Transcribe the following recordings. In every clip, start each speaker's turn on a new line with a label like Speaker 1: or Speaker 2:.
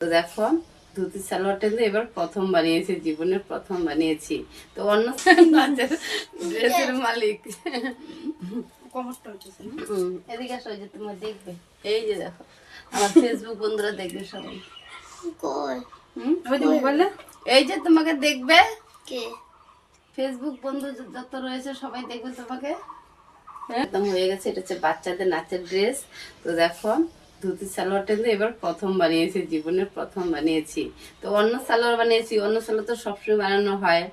Speaker 1: তো দেখো ধুতি সালোয়ারটা কিন্তু এবার প্রথম বানিয়েছি, জীবনের প্রথম বানিয়েছি। তো অন্য ড্রেসের মালিক এদিকে আসো, যে তোমার দেখবে, এই যে দেখো আমার ফেসবুক বন্ধুরা দেখবে সবাই। এই যে তোমাকে দেখবে, ফেসবুক বন্ধু যত রয়েছে সবাই দেখবে তোমাকে। একদম হয়ে গেছে। এটা হচ্ছে বাচ্চাদের নাচের ড্রেস। তো দেখো ধুতি সালোয়ারটা কিন্তু এবার প্রথম বানিয়েছি, জীবনের প্রথম বানিয়েছি। তো অন্য সালোয়ার বানিয়েছি, অন্য সালোয়ার তো সবসময় বানানো হয়,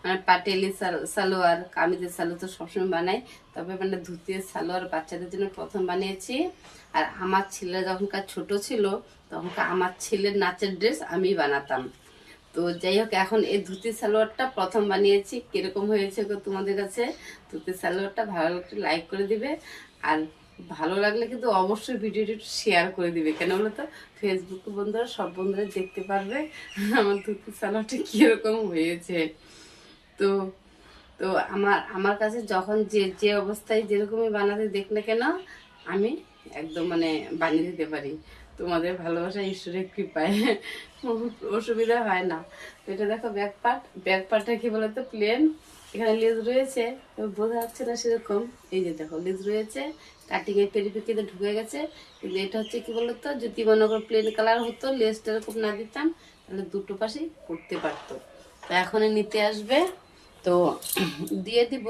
Speaker 1: মানে পাটেলি সালোয়ার, কামিজের সালোয়ার তো সবসময় বানাই। তবে মানে ধুতির সালোয়ার বাচ্চাদের জন্য প্রথম বানিয়েছি। আর আমার ছেলেরা যখনকার ছোট ছিল তখনকার আমার ছেলের নাচের ড্রেস আমি বানাতাম। তো যাই হোক, এখন এই ধুতি সালোয়ারটা প্রথম বানিয়েছি। কিরকম হয়েছে গো তোমাদের কাছে? ধুতি সালোয়ারটা ভালো লাগলে লাইক করে দিবে, আর ভালো লাগলে কিন্তু অবশ্যই ভিডিওটা একটু শেয়ার করে দিবে। কেন বলো তো, ফেসবুকে বন্ধুরা সব বন্ধুরা দেখতে পারবে আমার ধুতি সালোয়ারটা কিরকম হয়েছে। তো তো আমার আমার কাছে যখন যে যে অবস্থায় যেরকমই বানাতে দেখ না কেন, আমি একদম মানে বানিয়ে দিতে পারি। তোমাদের ভালোবাসা ঈশ্বরের কৃপায় অসুবিধা হয় না। তো এটা দেখো ব্যাক পার্টটা কি বলতো, প্লেন। এখানে লেজ রয়েছে, বোঝা যাচ্ছে না সেরকম। এই যে দেখো লেজ রয়েছে, কাটিং এর পেরিপেকিতে ঢুকে গেছে। কিন্তু এটা হচ্ছে কি বলতো, যদি মনে করো প্লেন কালার হতো, লেজটা এরকম না দিতাম, তাহলে দুটো পাশেই পড়তে পারতো। তো এখনই নিতে আসবে, তো দিয়ে দিব।